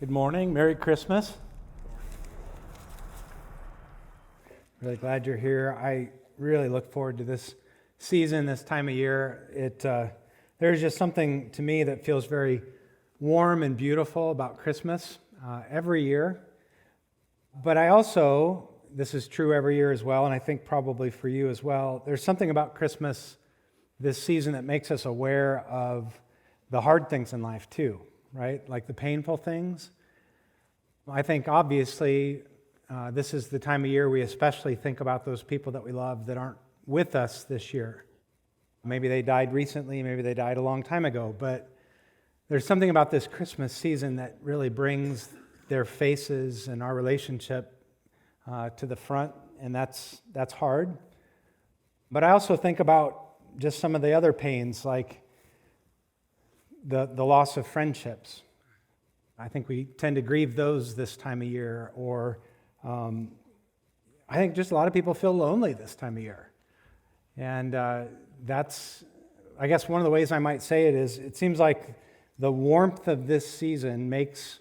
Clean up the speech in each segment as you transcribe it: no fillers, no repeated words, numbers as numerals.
Good morning. Merry Christmas. Really glad you're here. I really look forward to this season, this time of year. There's just something to me that feels very warm and beautiful about Christmas every year. But I also, this is true every year as well, and I think probably for you as well, there's something about Christmas this season that makes us aware of the hard things in life too, right? Like the painful things. I think obviously this is the time of year we especially think about those people that we love that aren't with us this year. Maybe they died recently, maybe they died a long time ago, but there's something about this Christmas season that really brings their faces and our relationship to the front, and that's hard. But I also think about just some of the other pains, like the loss of friendships. I think we tend to grieve those this time of year, or I think just a lot of people feel lonely this time of year. And that's, I guess one of the ways I might say it is, it seems like the warmth of this season makes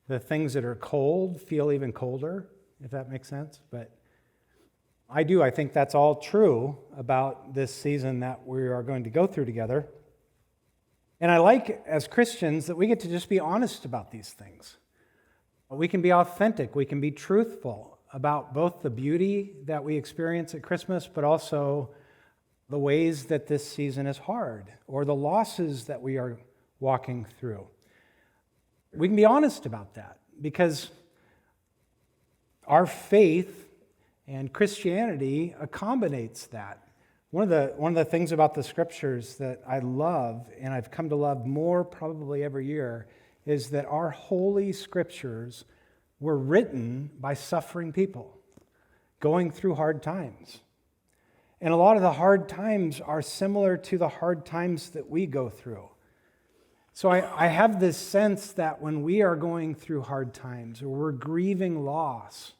the things that are cold feel even colder, if that makes sense. But I think that's all true about this season that we are going to go through together. And I like, as Christians, that we get to just be honest about these things. We can be authentic, we can be truthful about both the beauty that we experience at Christmas, but also the ways that this season is hard, or the losses that we are walking through. We can be honest about that, because our faith and Christianity accommodates that. One of the things about the scriptures that I love, and I've come to love more probably every year, is that our holy scriptures were written by suffering people going through hard times. And a lot of the hard times are similar to the hard times that we go through. So I have this sense that when we are going through hard times, or we're grieving loss,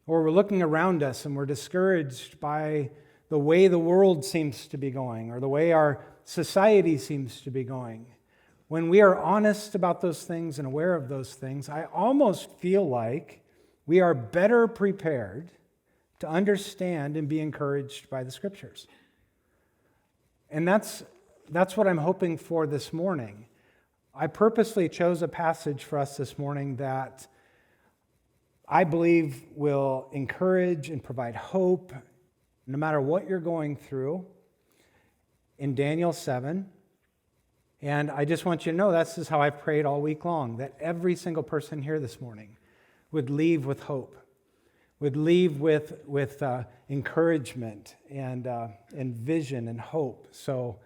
or we're looking around us and we're discouraged by the way the world seems to be going, or the way our society seems to be going, when we are honest about those things and aware of those things, I almost feel like we are better prepared to understand and be encouraged by the scriptures. And that's what I'm hoping for this morning. I purposely chose a passage for us this morning that I believe will encourage and provide hope no matter what you're going through, in Daniel 7. And I just want you to know this is how I've prayed all week long, that every single person here this morning would leave with hope, would leave with encouragement and vision and hope. So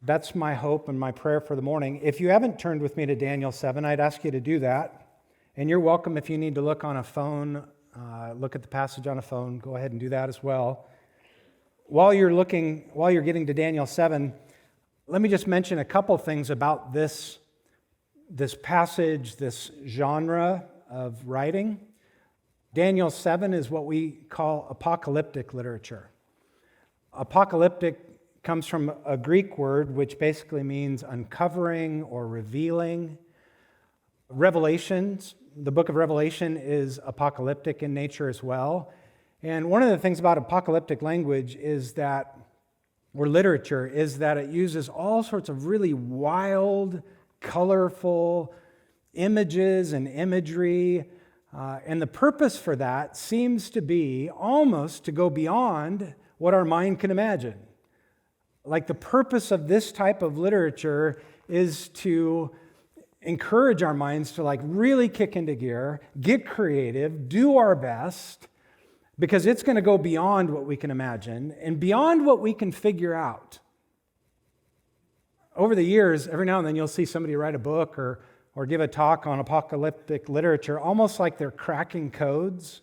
that's my hope and my prayer for the morning. If you haven't turned with me to Daniel 7, I'd ask you to do that. And you're welcome if you need to look on a phone, look at the passage on a phone, go ahead and do that as well. While you're getting to Daniel 7, let me just mention a couple things about this passage, this genre of writing. Daniel 7 is what we call apocalyptic literature. Apocalyptic comes from a Greek word which basically means uncovering or revealing. Revelations, the book of Revelation, is apocalyptic in nature as well. And one of the things about apocalyptic language is that, or literature, is that it uses all sorts of really wild, colorful images and imagery. And the purpose for that seems to be almost to go beyond what our mind can imagine. Like the purpose of this type of literature is to encourage our minds to really kick into gear, get creative, do our best, because it's going to go beyond what we can imagine and beyond what we can figure out. Over the years, every now and then you'll see somebody write a book or give a talk on apocalyptic literature, almost like they're cracking codes.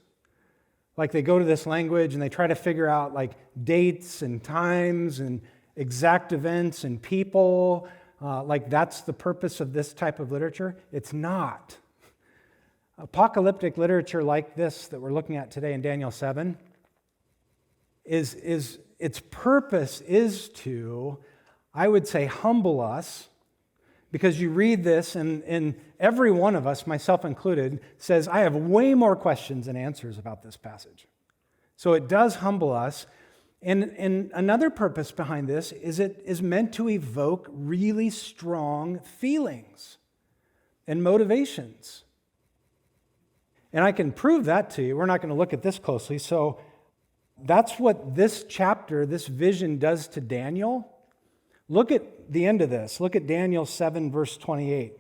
Like they go to this language and they try to figure out dates and times and exact events and people. Like that's the purpose of this type of literature. It's not. Apocalyptic literature like this that we're looking at today in Daniel 7 is its purpose is to, I would say, humble us Because you read this, and every one of us, myself included, says, I have way more questions than answers about this passage. So it does humble us. And another purpose behind this is it is meant to evoke really strong feelings and motivations. And I can prove that to you. We're not going to look at this closely. So that's what this chapter, this vision does to Daniel. Look at the end of this. Look at Daniel 7, verse 28.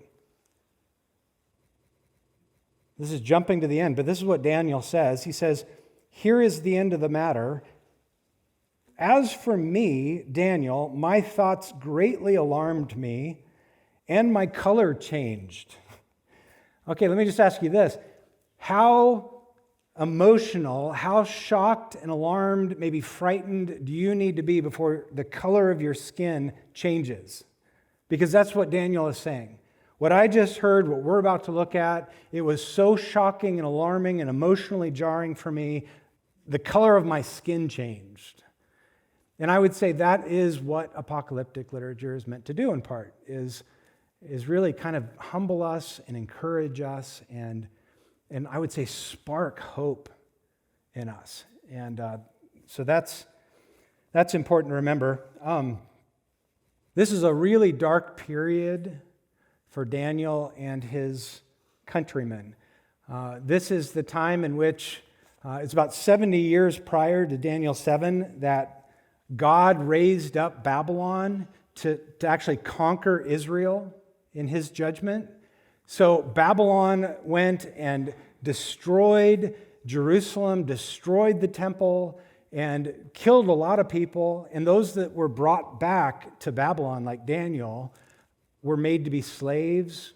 This is jumping to the end, but this is what Daniel says. He says, here is the end of the matter. As for me, Daniel, my thoughts greatly alarmed me, and my color changed. Okay, let me just ask you this. How emotional, how shocked and alarmed, maybe frightened do you need to be before the color of your skin changes? Because that's what Daniel is saying. What I just heard, what we're about to look at, it was so shocking and alarming and emotionally jarring for me, the color of my skin changed. And I would say that is what apocalyptic literature is meant to do in part, is really kind of humble us and encourage us and I would say spark hope in us. And so that's important to remember. This is a really dark period for Daniel and his countrymen. This is the time in which it's about 70 years prior to Daniel 7 that God raised up Babylon to actually conquer Israel in his judgment. So Babylon went and destroyed Jerusalem, destroyed the temple, and killed a lot of people. And those that were brought back to Babylon, like Daniel, were made to be slaves.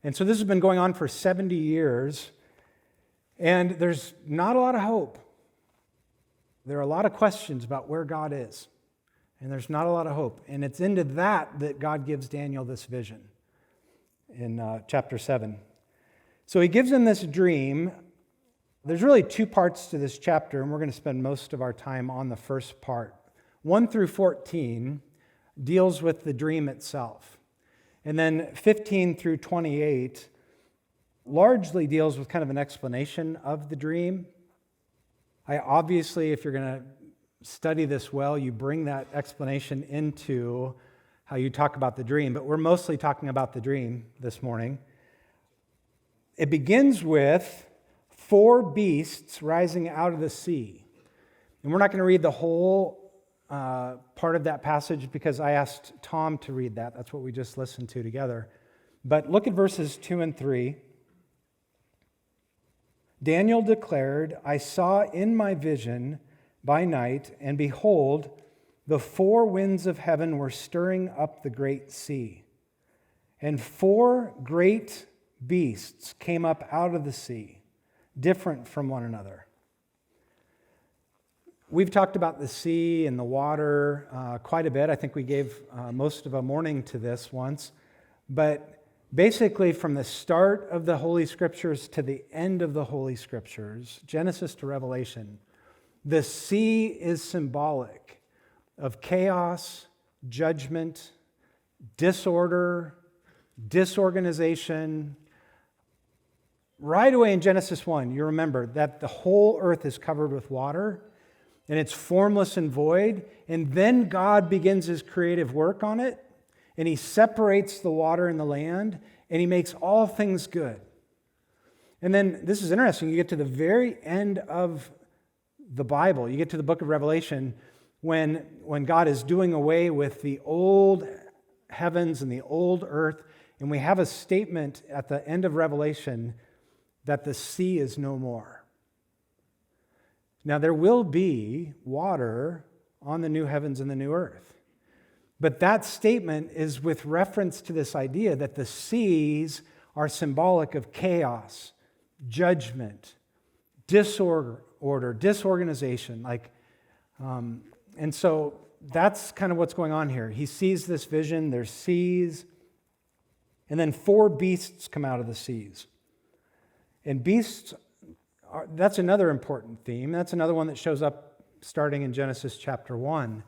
And so this has been going on for 70 years. And there's not a lot of hope. There are a lot of questions about where God is. And there's not a lot of hope. And it's into that God gives Daniel this vision in chapter 7. So he gives him this dream. There's really two parts to this chapter, and we're going to spend most of our time on the first part. 1 through 14 deals with the dream itself. And then 15 through 28 largely deals with kind of an explanation of the dream. Obviously, if you're going to study this well, you bring that explanation into how you talk about the dream, but we're mostly talking about the dream this morning. It begins with 4 beasts rising out of the sea. And we're not going to read the whole part of that passage because I asked Tom to read that. That's what we just listened to together. But look at verses 2 and 3. Daniel declared, I saw in my vision by night, and behold, the 4 winds of heaven were stirring up the great sea. And 4 great beasts came up out of the sea, different from one another. We've talked about the sea and the water quite a bit. I think we gave most of a morning to this once. But basically, from the start of the Holy Scriptures to the end of the Holy Scriptures, Genesis to Revelation, the sea is symbolic of chaos, judgment, disorder, disorganization. Right away in Genesis 1, you remember that the whole earth is covered with water, and it's formless and void, and then God begins his creative work on it, and he separates the water and the land, and he makes all things good. And then, this is interesting, you get to the very end of the Bible, you get to the book of Revelation, when God is doing away with the old heavens and the old earth, and we have a statement at the end of Revelation that the sea is no more. Now, there will be water on the new heavens and the new earth. But that statement is with reference to this idea that the seas are symbolic of chaos, judgment, disorder, disorganization. And so that's kind of what's going on here. He sees this vision, there's seas, and then 4 beasts come out of the seas. And beasts, that's another important theme. That's another one that shows up starting in Genesis chapter 1.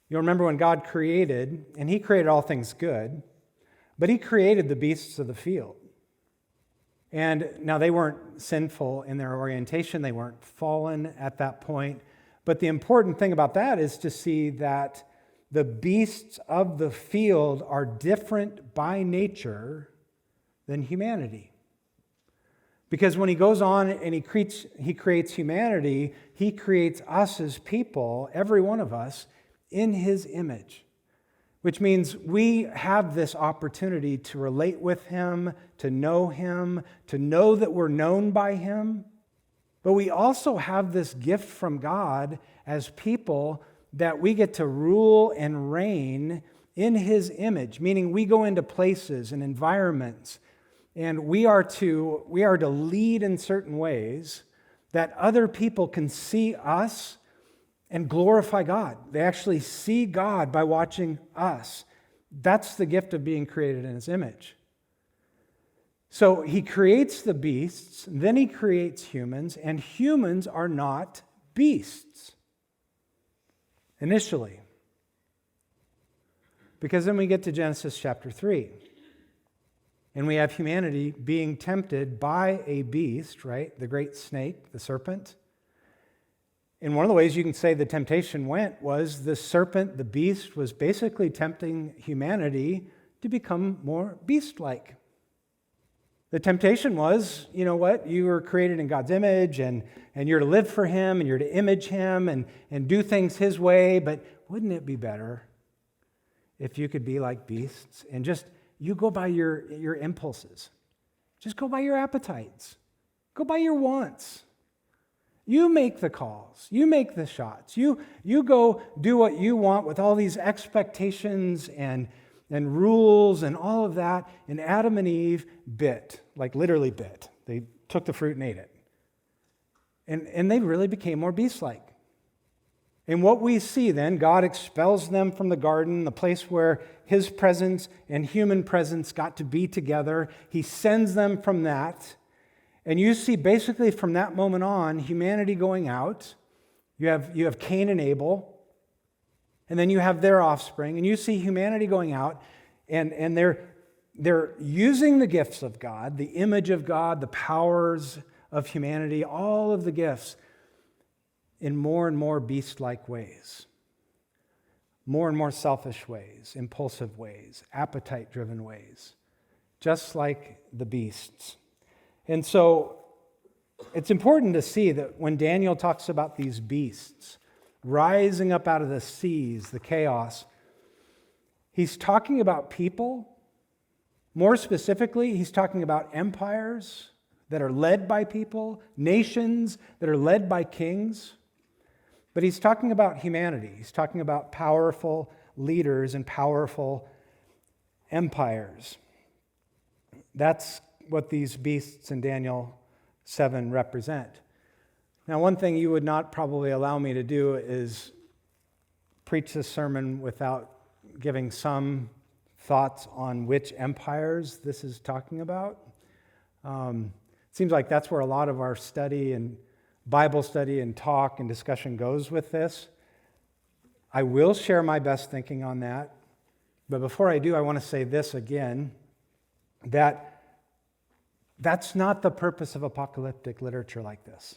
You'll remember when God created, and he created all things good, But he created the beasts of the field. And now they weren't sinful in their orientation. They weren't fallen at that point. But the important thing about that is to see that the beasts of the field are different by nature than humanity. Because when he goes on and he creates humanity, he creates us as people, every one of us, in his image. Which means we have this opportunity to relate with him, to know that we're known by him. But we also have this gift from God as people that we get to rule and reign in his image, meaning we go into places and environments and we are to lead in certain ways that other people can see us and glorify God. They actually see God by watching us. That's the gift of being created in his image. So he creates the beasts, then he creates humans, and humans are not beasts initially. Because then we get to Genesis chapter 3. And we have humanity being tempted by a beast, right? The great snake, the serpent. And one of the ways you can say the temptation went was the serpent, the beast, was basically tempting humanity to become more beast-like. The temptation was, you know what, you were created in God's image and you're to live for him and you're to image him and do things his way, but wouldn't it be better if you could be like beasts and just, you go by your impulses. Just go by your appetites. Go by your wants. You make the calls. You make the shots. You go do what you want with all these expectations and rules and all of that. And Adam and Eve bit, like literally bit. They took the fruit and ate it. And they really became more beast-like. And what we see then, God expels them from the garden, the place where his presence and human presence got to be together. He sends them from that. And you see basically from that moment on, humanity going out. You have Cain and Abel, and then you have their offspring, and you see humanity going out, and they're using the gifts of God, the image of God, the powers of humanity, all of the gifts in more and more beast-like ways, more and more selfish ways, impulsive ways, appetite-driven ways, just like the beasts. And so it's important to see that when Daniel talks about these beasts rising up out of the seas, the chaos, he's talking about people. More specifically, he's talking about empires that are led by people, nations that are led by kings. But he's talking about humanity. He's talking about powerful leaders and powerful empires. That's what these beasts in Daniel 7 represent. Now, one thing you would not probably allow me to do is preach this sermon without giving some thoughts on which empires this is talking about. It seems like that's where a lot of our study and Bible study and talk and discussion goes with this. I will share my best thinking on that. But before I do, I want to say this again, that's not the purpose of apocalyptic literature like this.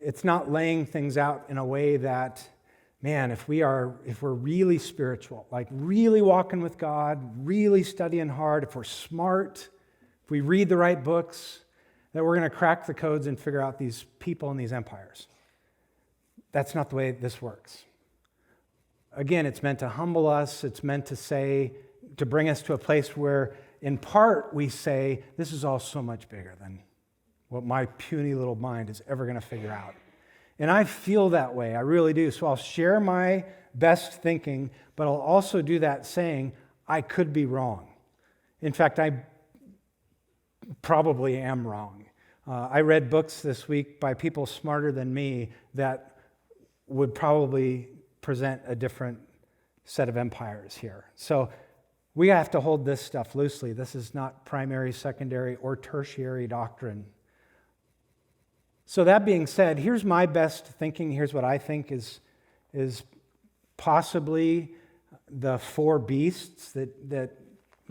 It's not laying things out in a way that, man, if we're really spiritual, like really walking with God, really studying hard, if we're smart, if we read the right books, that we're going to crack the codes and figure out these people and these empires. That's not the way this works. Again, it's meant to humble us. It's meant to bring us to a place where, in part, we say, this is all so much bigger than what my puny little mind is ever going to figure out. And I feel that way. I really do. So I'll share my best thinking, but I'll also do that saying, I could be wrong. In fact, I probably am wrong. I read books this week by people smarter than me that would probably present a different set of empires here. So we have to hold this stuff loosely. This is not primary, secondary, or tertiary doctrine. So that being said, here's my best thinking. Here's what I think is possibly the four beasts that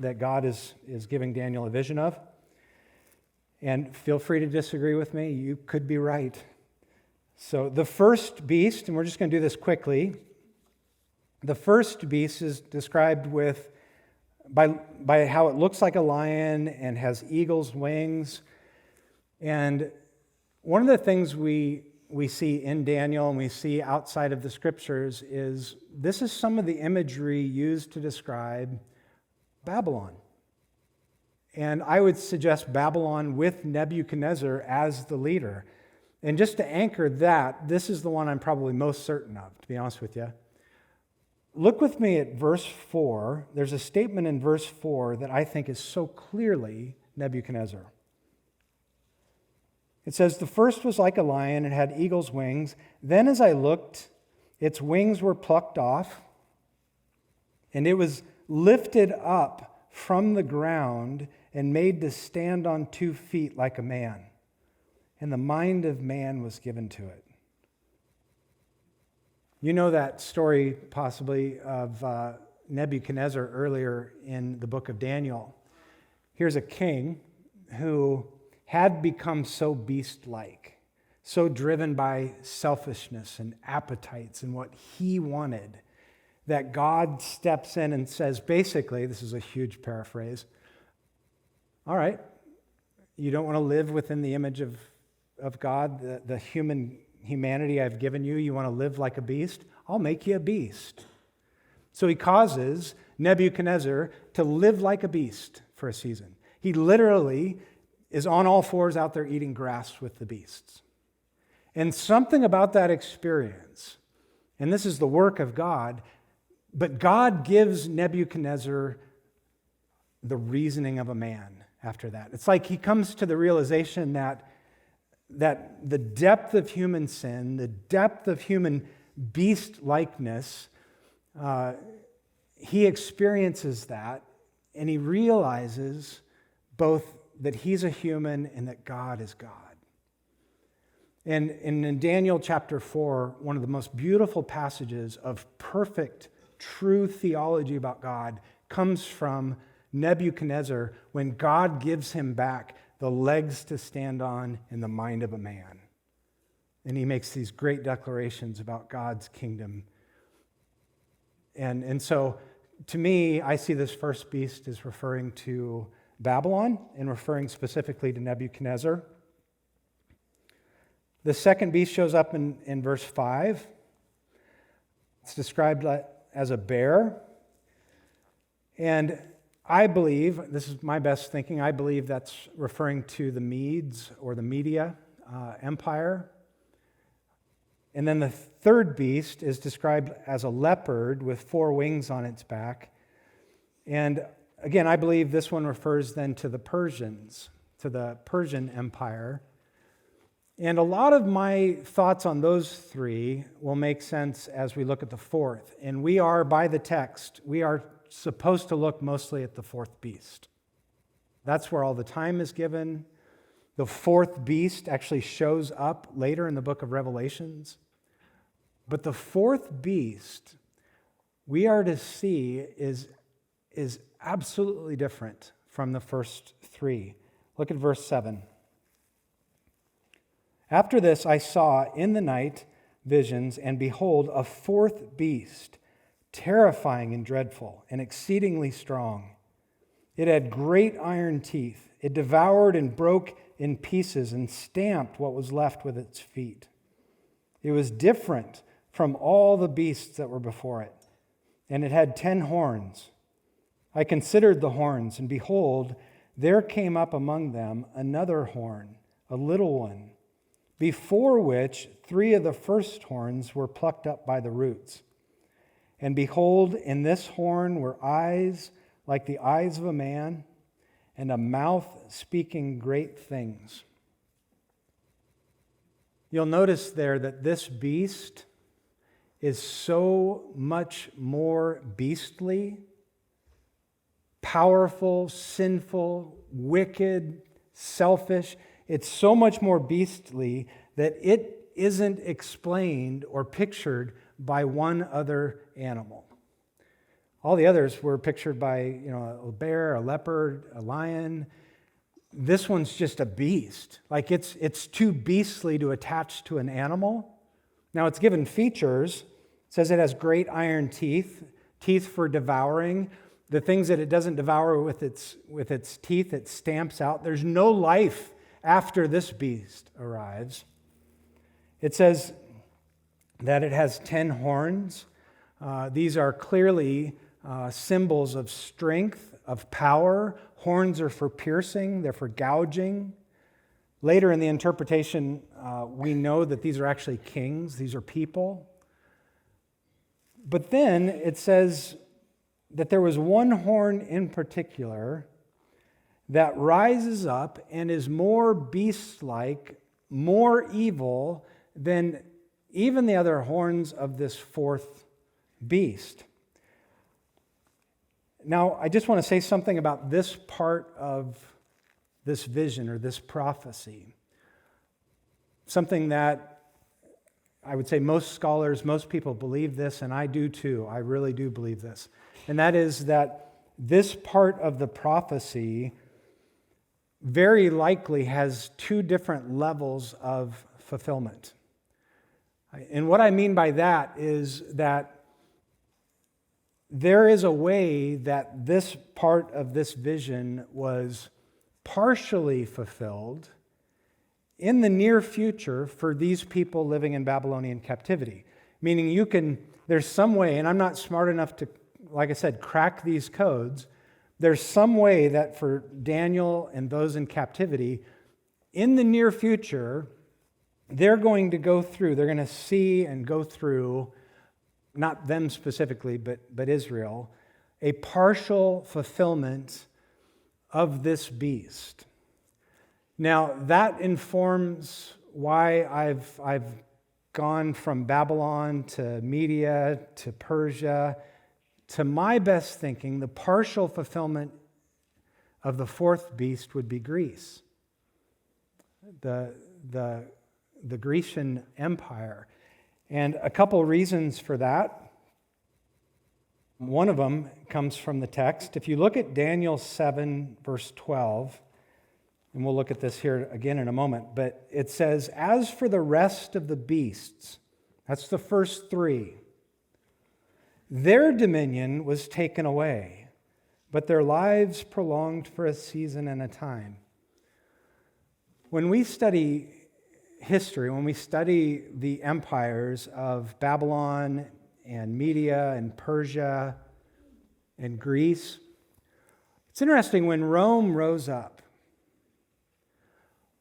that God is giving Daniel a vision of. And feel free to disagree with me. You could be right. So the first beast, and we're just going to do this quickly. The first beast is described by how it looks like a lion and has eagle's wings. And one of the things we see in Daniel and we see outside of the scriptures is this is some of the imagery used to describe Babylon. And I would suggest Babylon with Nebuchadnezzar as the leader. And just to anchor that, this is the one I'm probably most certain of, to be honest with you. Look with me at verse 4. There's a statement in verse 4 that I think is so clearly Nebuchadnezzar. It says, "The first was like a lion and had eagle's wings. Then as I looked, its wings were plucked off, and it was lifted up from the ground and made to stand on 2 feet like a man. And the mind of man was given to it." You know that story possibly of Nebuchadnezzar earlier in the book of Daniel. Here's a king who had become so beast-like, so driven by selfishness and appetites and what he wanted, that God steps in and says, basically, this is a huge paraphrase, all right, you don't want to live within the image of God, the humanity I've given you, you want to live like a beast? I'll make you a beast. So he causes Nebuchadnezzar to live like a beast for a season. He literally is on all fours out there eating grass with the beasts. And something about that experience, and this is the work of God, but God gives Nebuchadnezzar the reasoning of a man after that. It's like he comes to the realization that the depth of human sin, the depth of human beast-likeness, he experiences that, and he realizes both that he's a human and that God is God. And in Daniel chapter 4, one of the most beautiful passages of perfect, true theology about God comes from Nebuchadnezzar when God gives him back the legs to stand on and the mind of a man. And he makes these great declarations about God's kingdom. And so, to me, I see this first beast as referring to Babylon and referring specifically to Nebuchadnezzar. The second beast shows up in verse 5. It's described as a bear. And I believe, this is my best thinking, I believe that's referring to the Medes or the Media Empire. And then the third beast is described as a leopard with 4 wings on its back. And again, I believe this one refers then to the Persians, to the Persian Empire. And a lot of my thoughts on those 3 will make sense as we look at the fourth. And we are, by the text, we are supposed to look mostly at the fourth beast. That's where all the time is given. The fourth beast actually shows up later in the book of Revelations. But the fourth beast we are to see is absolutely different from the first 3. Look at verse 7. "After this I saw in the night visions, and behold, a fourth beast, terrifying and dreadful, and exceedingly strong. It had great iron teeth. It devoured and broke in pieces and stamped what was left with its feet. It was different from all the beasts that were before it, and it had 10 horns. I considered the horns, and behold, there came up among them another horn, a little one, before which 3 of the first horns were plucked up by the roots. And behold, in this horn were eyes like the eyes of a man, and a mouth speaking great things." You'll notice there that this beast is so much more beastly, powerful, sinful, wicked, selfish. It's so much more beastly that it isn't explained or pictured by one other animal. All the others were pictured by, a bear, a leopard, a lion. This one's just a beast. Like it's too beastly to attach to an animal. Now it's given features. It says it has great iron teeth, teeth for devouring. The things that it doesn't devour with its teeth, it stamps out. There's no life after this beast arrives. It says that it has 10 horns. These are clearly symbols of strength, of power. Horns are for piercing, they're for gouging. Later in the interpretation, we know that these are actually kings, these are people. But then it says that there was one horn in particular that rises up and is more beast-like, more evil than even the other horns of this fourth beast. Now, I just want to say something about this part of this vision or this prophecy. Something that I would say most scholars, most people believe this, and I do too. I really do believe this. And that is that this part of the prophecy very likely has two different levels of fulfillment. And what I mean by that is that there is a way that this part of this vision was partially fulfilled in the near future for these people living in Babylonian captivity. Meaning there's some way, and I'm not smart enough to, like I said, crack these codes. There's some way that for Daniel and those in captivity, in the near future, they're going to see and go through, not them specifically, but Israel, a partial fulfillment of this beast. Now, that informs why I've gone from Babylon to Media to Persia. To my best thinking, the partial fulfillment of the fourth beast would be Greece, the Grecian Empire. And a couple reasons for that. One of them comes from the text. If you look at Daniel 7, verse 12, and we'll look at this here again in a moment, but it says, "As for the rest of the beasts," that's the first three, "their dominion was taken away, but their lives prolonged for a season and a time." When we study history, when we study the empires of Babylon and Media and Persia and Greece, it's interesting, when Rome rose up,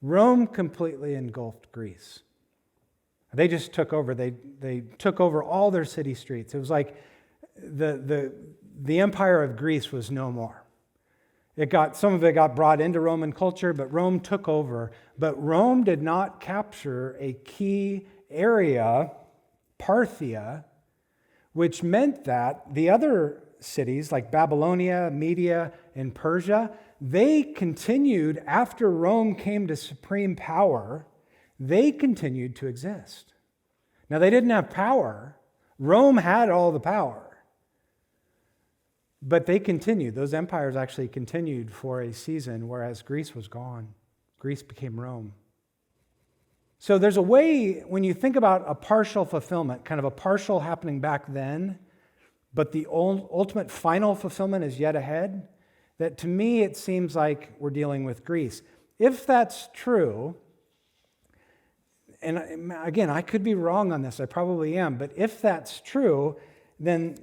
Rome completely engulfed Greece. They just took over. They took over all their city streets. It was like the empire of Greece was no more. Some of it got brought into Roman culture, but Rome took over. But Rome did not capture a key area, Parthia, which meant that the other cities like Babylonia, Media, and Persia, they continued, after Rome came to supreme power, they continued to exist. Now, they didn't have power. Rome had all the power. But they continued. Those empires actually continued for a season, whereas Greece was gone. Greece became Rome. So there's a way, when you think about a partial fulfillment, kind of a partial happening back then, but the ultimate final fulfillment is yet ahead, that to me it seems like we're dealing with Greece. If that's true, and again, I could be wrong on this, I probably am, but if that's true, then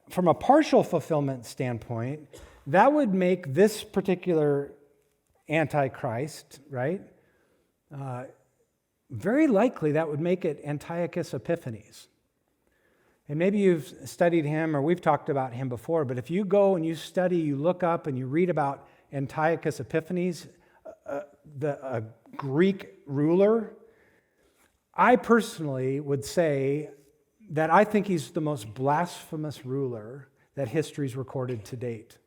from a partial fulfillment standpoint, that would make this particular Antichrist, right? Very likely that would make it Antiochus Epiphanes. And maybe you've studied him, or we've talked about him before, but if you go and you study, you look up and you read about Antiochus Epiphanes, a Greek ruler, I personally would say that I think he's the most blasphemous ruler that history's recorded to date.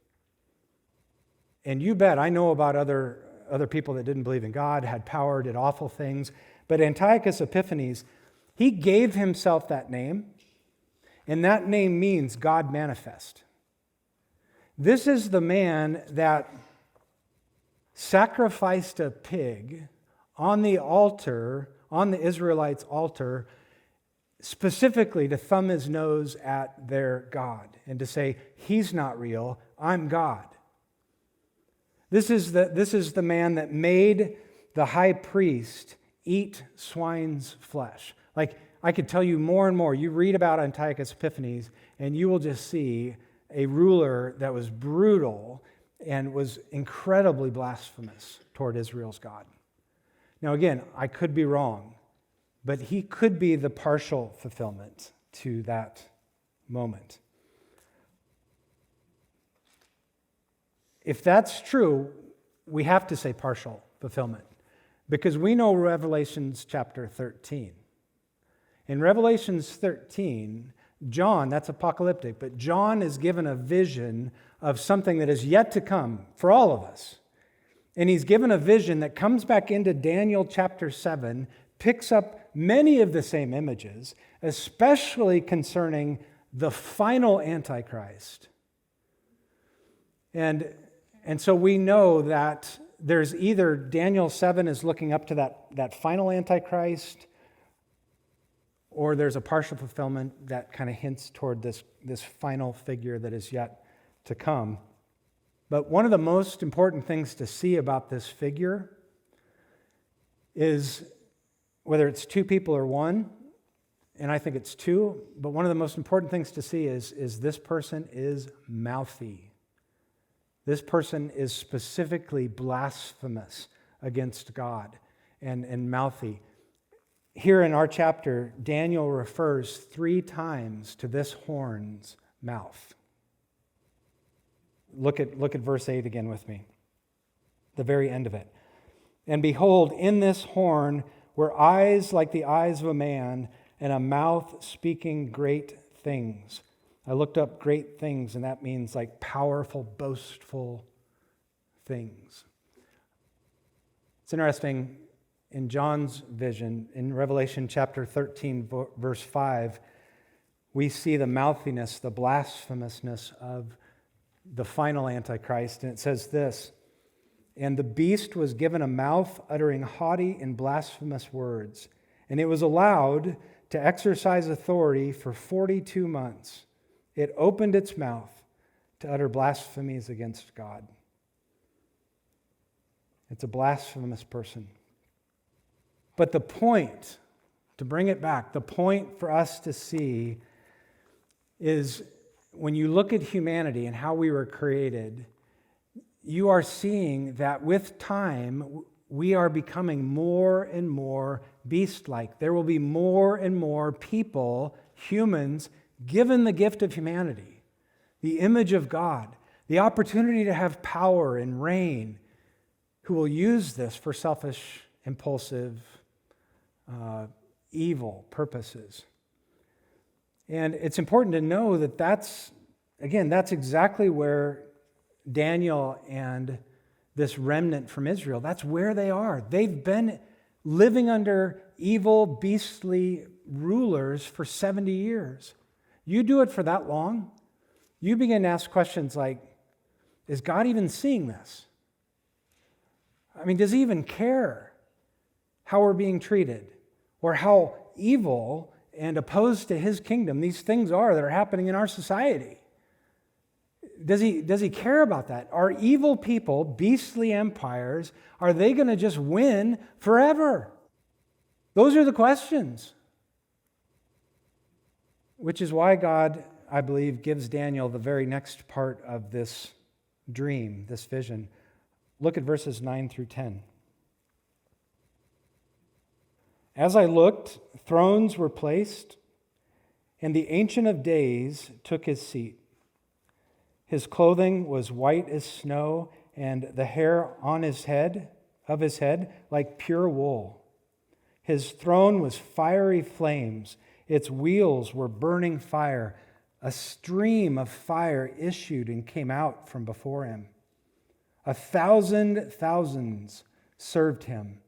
And you bet, I know about other people that didn't believe in God, had power, did awful things, but Antiochus Epiphanes, he gave himself that name, and that name means God manifest. This is the man that sacrificed a pig on the altar, on the Israelites' altar, specifically to thumb his nose at their God and to say, he's not real, I'm God. This is the man that made the high priest eat swine's flesh. Like, I could tell you more and more. You read about Antiochus Epiphanes, and you will just see a ruler that was brutal and was incredibly blasphemous toward Israel's God. Now, again, I could be wrong, but he could be the partial fulfillment to that moment. If that's true, we have to say partial fulfillment, because we know Revelations chapter 13. In Revelations 13, John, that's apocalyptic, but John is given a vision of something that is yet to come for all of us. And he's given a vision that comes back into Daniel chapter 7, picks up many of the same images, especially concerning the final Antichrist. And so we know that there's either Daniel 7 is looking up to that final Antichrist, or there's a partial fulfillment that kind of hints toward this final figure that is yet to come. But one of the most important things to see about this figure is whether it's two people or one, and I think it's two, but one of the most important things to see is this person is mouthy. This person is specifically blasphemous against God and mouthy. Here in our chapter, Daniel refers 3 times to this horn's mouth. Look at verse 8 again with me, the very end of it. And behold, in this horn were eyes like the eyes of a man, and a mouth speaking great things. I looked up great things, and that means like powerful, boastful things. It's interesting, in John's vision, in Revelation chapter 13, verse 5, we see the mouthiness, the blasphemousness of the final Antichrist. And it says this, and the beast was given a mouth uttering haughty and blasphemous words, and it was allowed to exercise authority for 42 months. It opened its mouth to utter blasphemies against God. It's a blasphemous person. But the point, to bring it back, the point for us to see is when you look at humanity and how we were created, you are seeing that with time, we are becoming more and more beast-like. There will be more and more people, humans, given the gift of humanity, the image of God, the opportunity to have power and reign, who will use this for selfish, impulsive, evil purposes. And it's important to know that that's exactly where Daniel and this remnant from Israel, that's where they are. They've been living under evil, beastly rulers for 70 years. You do it for that long, you begin to ask questions like, is God even seeing this? I mean, does he even care how we're being treated or how evil and opposed to his kingdom these things are that are happening in our society? Does he care about that? Are evil people, beastly empires, are they going to just win forever? Those are the questions. Which is why God, I believe, gives Daniel the very next part of this dream, this vision. Look at verses 9 through 10. As I looked, thrones were placed, and the Ancient of Days took his seat. His clothing was white as snow, and the hair on his head, like pure wool. His throne was fiery flames. Its wheels were burning fire. A stream of fire issued and came out from before him. 1,000 thousands served him,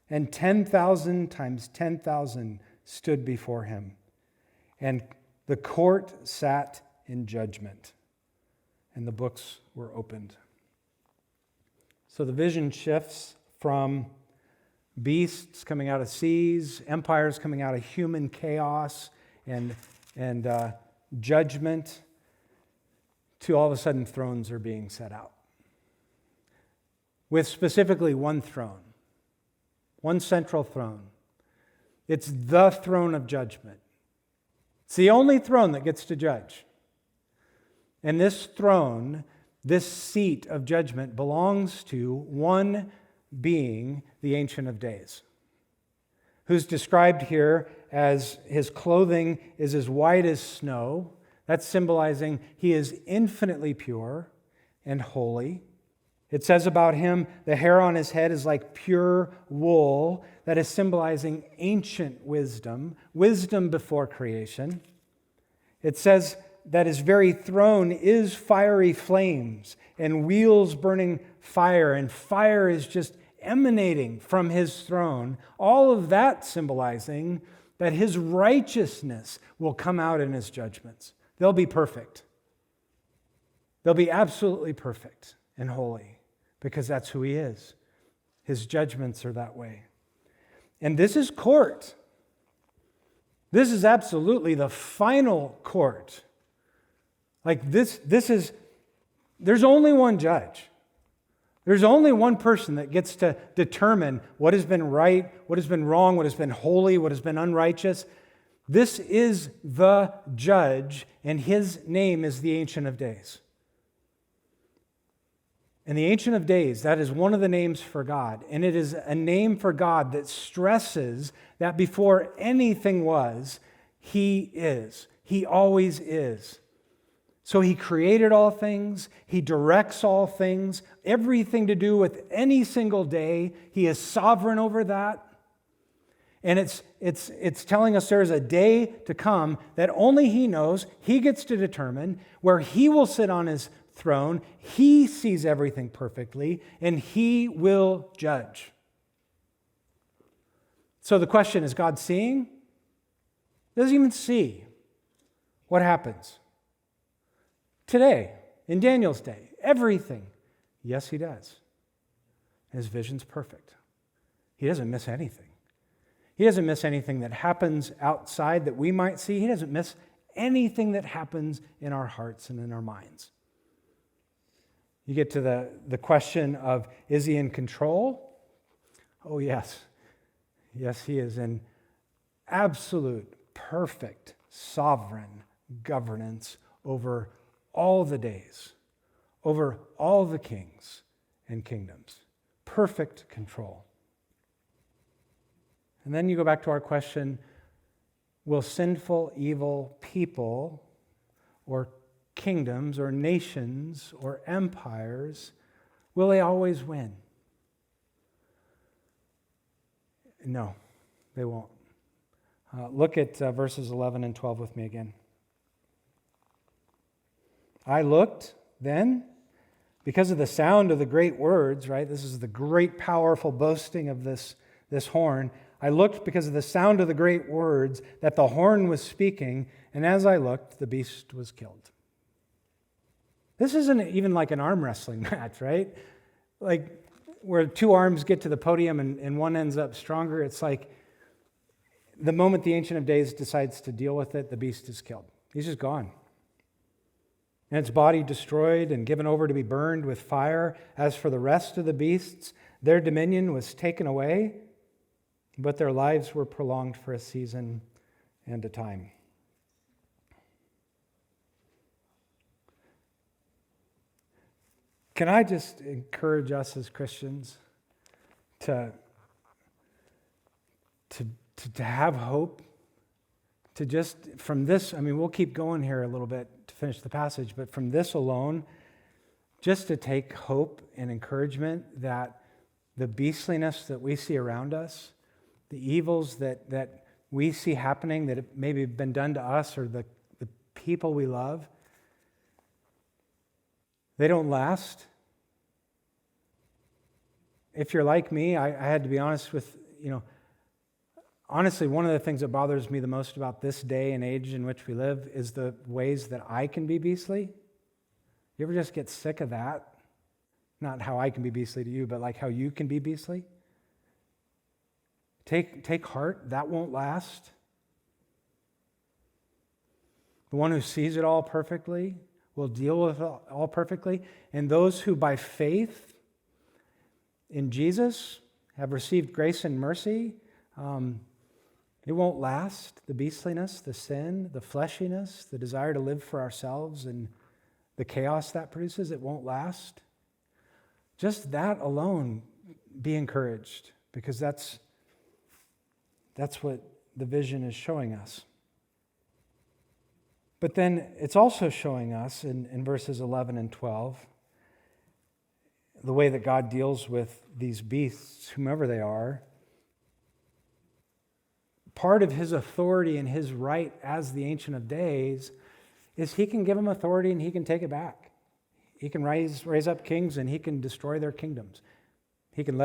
and 10,000 times 10,000 stood before him. And the court sat in judgment. and the books were opened. So the vision shifts from beasts coming out of seas, empires coming out of human chaos and judgment, to all of a sudden thrones are being set out. With specifically one throne, one central throne. It's the throne of judgment. It's the only throne that gets to judge. And this throne, this seat of judgment, belongs to one being, the Ancient of Days, who's described here as his clothing is as white as snow. That's symbolizing he is infinitely pure and holy. It says about him, the hair on his head is like pure wool. That is symbolizing ancient wisdom, wisdom before creation. It says that his very throne is fiery flames and wheels burning fire, and fire is just emanating from his throne. All of that symbolizing that his righteousness will come out in his judgments. They'll be perfect. They'll be absolutely perfect and holy because that's who he is. His judgments are that way. And this is court. This is absolutely the final court. Like this is, there's only one judge. There's only one person that gets to determine what has been right, what has been wrong, what has been holy, what has been unrighteous. This is the judge, and his name is the Ancient of Days. And the Ancient of Days, that is one of the names for God. And it is a name for God that stresses that before anything was, he is. He always is. So he created all things. He directs all things. Everything to do with any single day. He is sovereign over that. And it's telling us there is a day to come that only he knows. He gets to determine where he will sit on his throne. He sees everything perfectly, and he will judge. So the question, is God seeing? He doesn't even see what happens today, in Daniel's day, everything. Yes, he does. His vision's perfect. He doesn't miss anything. He doesn't miss anything that happens outside that we might see. He doesn't miss anything that happens in our hearts and in our minds. You get to the question of, is he in control? Oh, yes. Yes, he is in absolute, perfect, sovereign governance over all the days, over all the kings and kingdoms. Perfect control. And then you go back to our question, will sinful, evil people or kingdoms or nations or empires, will they always win? No, they won't. Look at verses 11 and 12 with me again. I looked then, because of the sound of the great words, right? This is the great powerful boasting of this horn. I looked because of the sound of the great words that the horn was speaking, and as I looked, the beast was killed. This isn't even like an arm wrestling match, right? Like where two arms get to the podium and one ends up stronger. It's like the moment the Ancient of Days decides to deal with it, the beast is killed. He's just gone. And its body destroyed and given over to be burned with fire. As for the rest of the beasts, their dominion was taken away, but their lives were prolonged for a season and a time. Can I just encourage us as Christians to have hope? To just, from this, we'll keep going here a little bit to finish the passage, but from this alone, just to take hope and encouragement that the beastliness that we see around us, the evils that we see happening that have maybe been done to us or the people we love, they don't last. If you're like me, I had to be honest with, honestly, one of the things that bothers me the most about this day and age in which we live is the ways that I can be beastly You ever just get sick of that? Not how I can be beastly to you, but like how you can be beastly? Take heart, that won't last. The one who sees it all perfectly will deal with it all perfectly. And those who by faith in Jesus have received grace and mercy, it won't last. The beastliness, the sin, the fleshiness, the desire to live for ourselves and the chaos that produces, it won't last. Just that alone, be encouraged, because that's what the vision is showing us. But then it's also showing us in verses 11 and 12 the way that God deals with these beasts, whomever they are. Part of his authority and his right as the Ancient of Days is he can give them authority and he can take it back. He can raise up kings and he can destroy their kingdoms. He can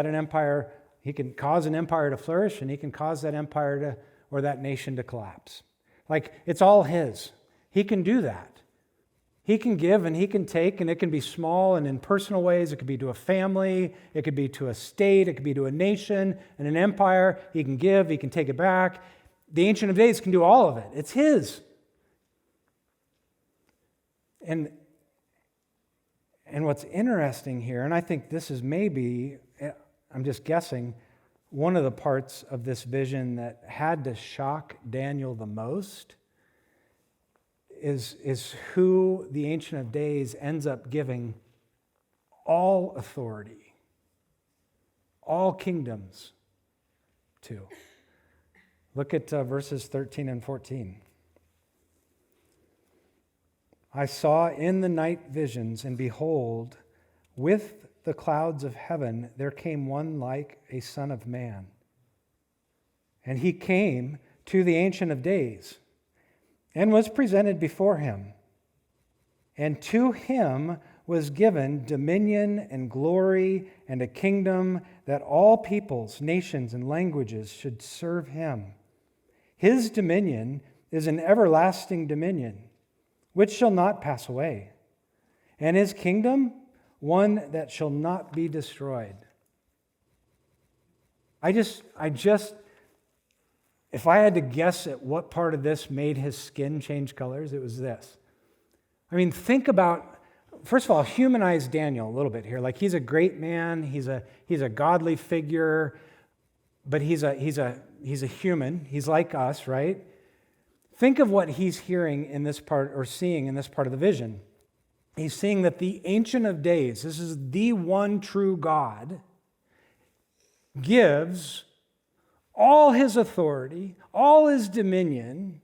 cause an empire to flourish, and he can cause that empire or that nation to collapse. Like, it's all his. He can do that. He can give and he can take, and it can be small and in personal ways. It could be to a family, it could be to a state, it could be to a nation and an empire. He can give, he can take it back. The Ancient of Days can do all of it. It's his. And what's interesting here, and I think this is maybe, I'm just guessing, one of the parts of this vision that had to shock Daniel the most is who the Ancient of Days ends up giving all authority, all kingdoms to. Look at verses 13 and 14. I saw in the night visions, and behold, with the clouds of heaven there came one like a son of man. And he came to the Ancient of Days and was presented before him. And to him was given dominion and glory and a kingdom, that all peoples, nations, and languages should serve him. His dominion is an everlasting dominion, which shall not pass away, and his kingdom, one that shall not be destroyed. If I had to guess at what part of this made his skin change colors, it was this. I mean, think about, first of all, humanize Daniel a little bit here. Like, he's a great man, he's a godly figure, but he's a human. He's like us, right? Think of what he's hearing in this part, or seeing in this part of the vision. He's seeing that the Ancient of Days, this is the one true God, gives all his authority, all his dominion,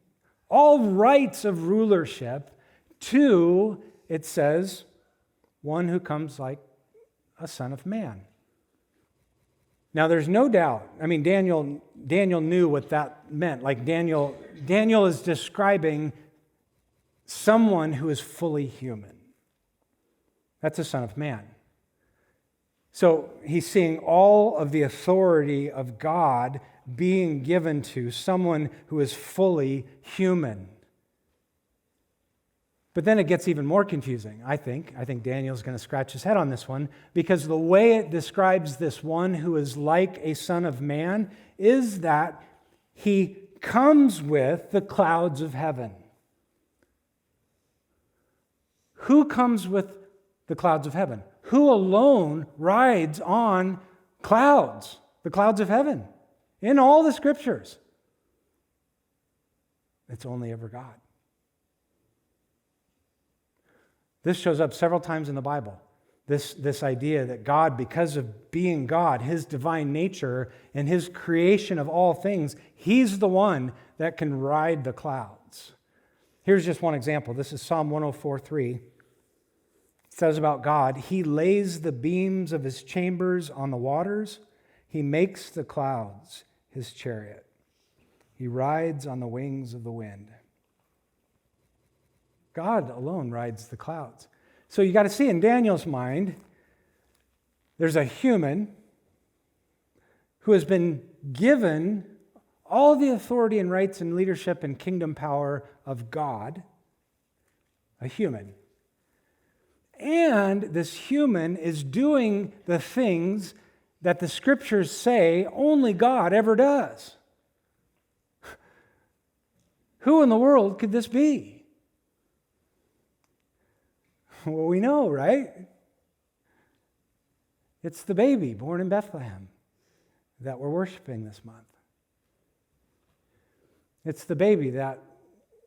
all rights of rulership to, it says, one who comes like a son of man. Now, there's no doubt. I mean, Daniel knew what that meant. Like, Daniel is describing someone who is fully human. That's a son of man. So he's seeing all of the authority of God being given to someone who is fully human. But then it gets even more confusing, I think. I think Daniel's going to scratch his head on this one, because the way it describes this one who is like a son of man is that he comes with the clouds of heaven. Who comes with the clouds of heaven? Who alone rides on clouds, the clouds of heaven? In all the scriptures, it's only ever God. This shows up several times in the Bible. This idea that God, because of being God, his divine nature and his creation of all things, he's the one that can ride the clouds. Here's just one example. This is Psalm 104:3. It says about God, he lays the beams of his chambers on the waters. He makes the clouds his chariot. He rides on the wings of the wind. God alone rides the clouds. So you got to see, in Daniel's mind, there's a human who has been given all the authority and rights and leadership and kingdom power of God, a human. And this human is doing the things that the scriptures say only God ever does. Who in the world could this be? Well, we know, right? It's the baby born in Bethlehem that we're worshiping this month. It's the baby that,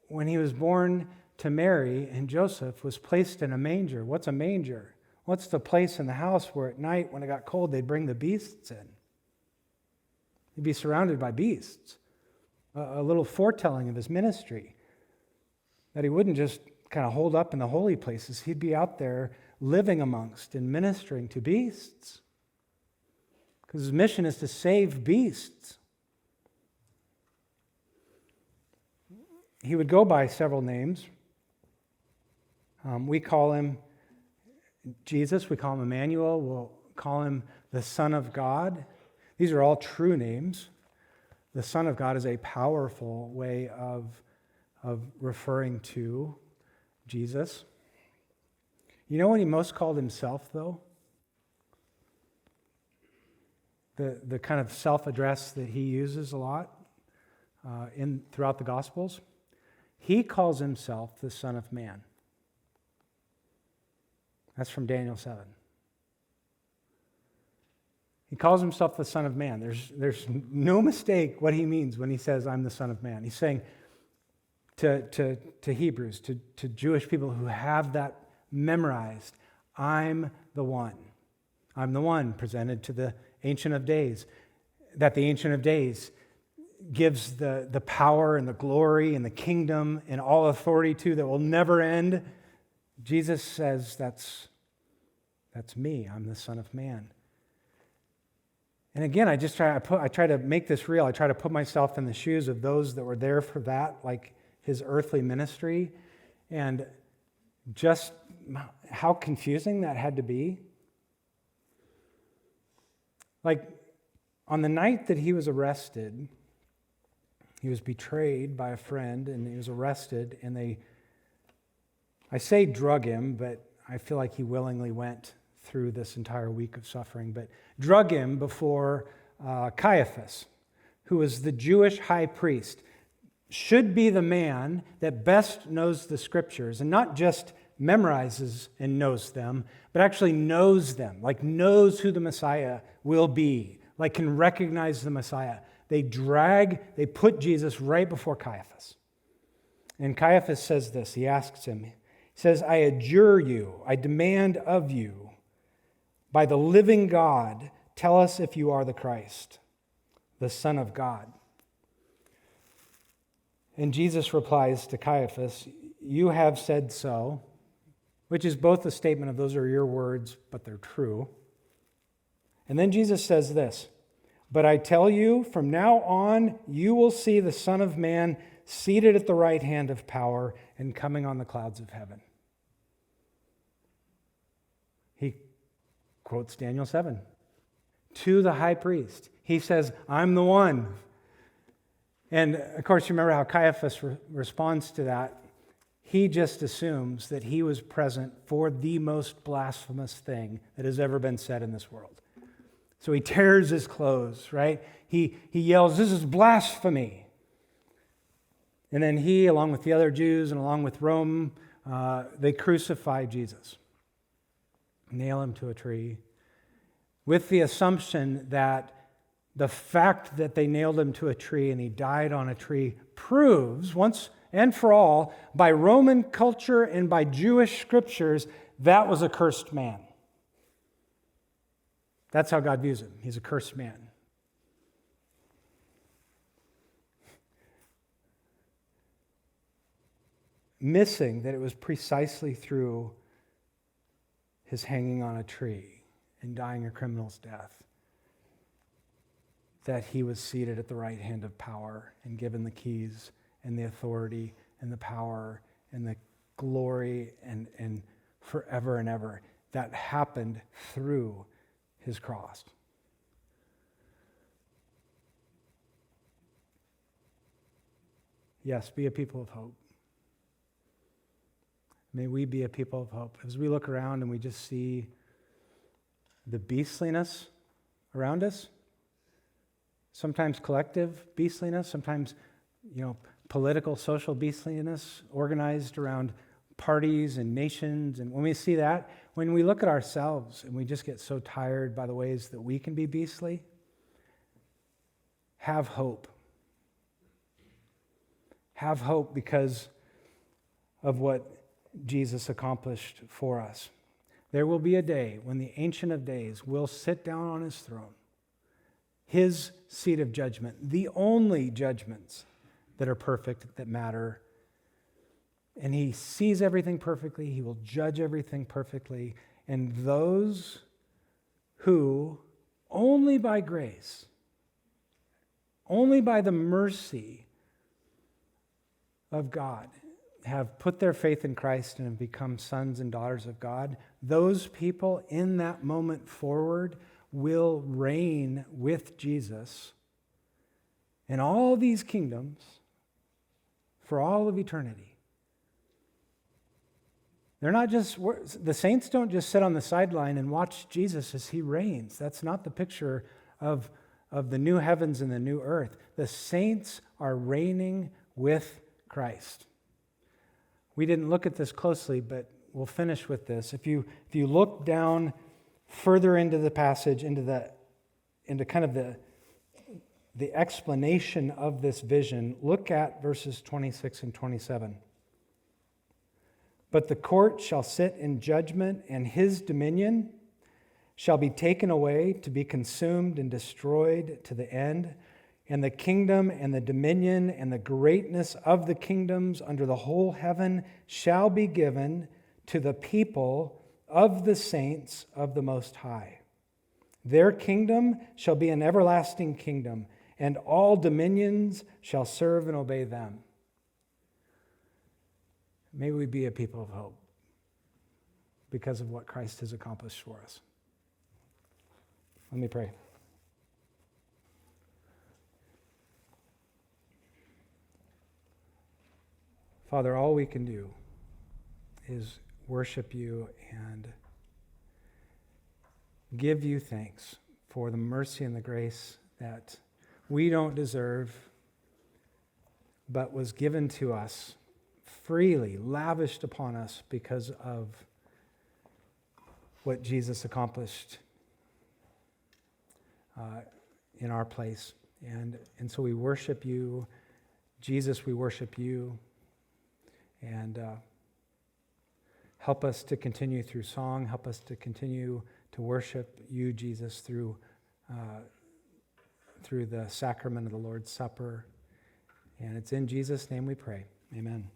when he was born to Mary and Joseph, was placed in a manger. What's a manger? What's the place in the house where at night, when it got cold, they'd bring the beasts in? He'd be surrounded by beasts. A little foretelling of his ministry, that he wouldn't just kind of hold up in the holy places. He'd be out there living amongst and ministering to beasts, because his mission is to save beasts. He would go by several names. We call him Jesus. We call him Emmanuel. We'll call him the Son of God. These are all true names. The Son of God is a powerful way of referring to Jesus. You know when he most called himself, though? The kind of self-address that he uses a lot throughout the Gospels. He calls himself the Son of Man. That's from Daniel 7. He calls himself the Son of Man. There's no mistake what he means when he says, I'm the Son of Man. He's saying to Hebrews, to Jewish people who have that memorized, I'm the one. I'm the one presented to the Ancient of Days, that the Ancient of Days gives the power and the glory and the kingdom and all authority to that will never end. Jesus says, that's me. I'm the Son of Man. And again, I try to make this real. I try to put myself in the shoes of those that were there for that, like his earthly ministry, and just how confusing that had to be. Like, on the night that he was arrested, he was betrayed by a friend, and he was arrested, and I say drug him, but I feel like he willingly went through this entire week of suffering, but drug him before Caiaphas, who was the Jewish high priest, should be the man that best knows the scriptures, and not just memorizes and knows them, but actually knows them, like knows who the Messiah will be, like can recognize the Messiah. They put Jesus right before Caiaphas. And Caiaphas says this, he asks him, he says, I adjure you, I demand of you, by the living God, tell us if you are the Christ, the Son of God. And Jesus replies to Caiaphas, you have said so, which is both a statement of those are your words, but they're true. And then Jesus says this, but I tell you, from now on, you will see the Son of Man seated at the right hand of power and coming on the clouds of heaven. He quotes Daniel 7 to the high priest. He says, I'm the one. And of course, you remember how Caiaphas responds to that. He just assumes that he was present for the most blasphemous thing that has ever been said in this world. So he tears his clothes, right? He yells, this is blasphemy. And then he, along with the other Jews and along with Rome, they crucify Jesus. Nail him to a tree with the assumption that the fact that they nailed him to a tree and he died on a tree proves once and for all by Roman culture and by Jewish scriptures that was a cursed man. That's how God views him. He's a cursed man. Missing that it was precisely through his hanging on a tree and dying a criminal's death that he was seated at the right hand of power and given the keys and the authority and the power and the glory and forever and ever. That happened through his cross. Yes, be a people of hope. May we be a people of hope. As we look around and we just see the beastliness around us, sometimes collective beastliness, sometimes, political, social beastliness organized around parties and nations. And when we see that, when we look at ourselves and we just get so tired by the ways that we can be beastly, have hope. Have hope because of what Jesus accomplished for us. There will be a day when the Ancient of Days will sit down on his throne, his seat of judgment, the only judgments that are perfect, that matter. And he sees everything perfectly. He will judge everything perfectly. And those who, only by grace, only by the mercy of God, have put their faith in Christ and have become sons and daughters of God, those people in that moment forward will reign with Jesus in all these kingdoms for all of eternity. They're not just, the saints don't just sit on the sideline and watch Jesus as he reigns. That's not the picture of the new heavens and the new earth. The saints are reigning with Christ. We didn't look at this closely, but we'll finish with this. If you look down further into the passage, into kind of the explanation of this vision, look at verses 26 and 27. But the court shall sit in judgment, and his dominion shall be taken away to be consumed and destroyed to the end. And the kingdom and the dominion and the greatness of the kingdoms under the whole heaven shall be given to the people of the saints of the Most High. Their kingdom shall be an everlasting kingdom, and all dominions shall serve and obey them. May we be a people of hope because of what Christ has accomplished for us. Let me pray. Father, all we can do is worship you and give you thanks for the mercy and the grace that we don't deserve, but was given to us freely, lavished upon us because of what Jesus accomplished in our place. And so we worship you. Jesus, we worship you. And help us to continue through song. Help us to continue to worship you, Jesus, through the sacrament of the Lord's Supper. And it's in Jesus' name we pray. Amen.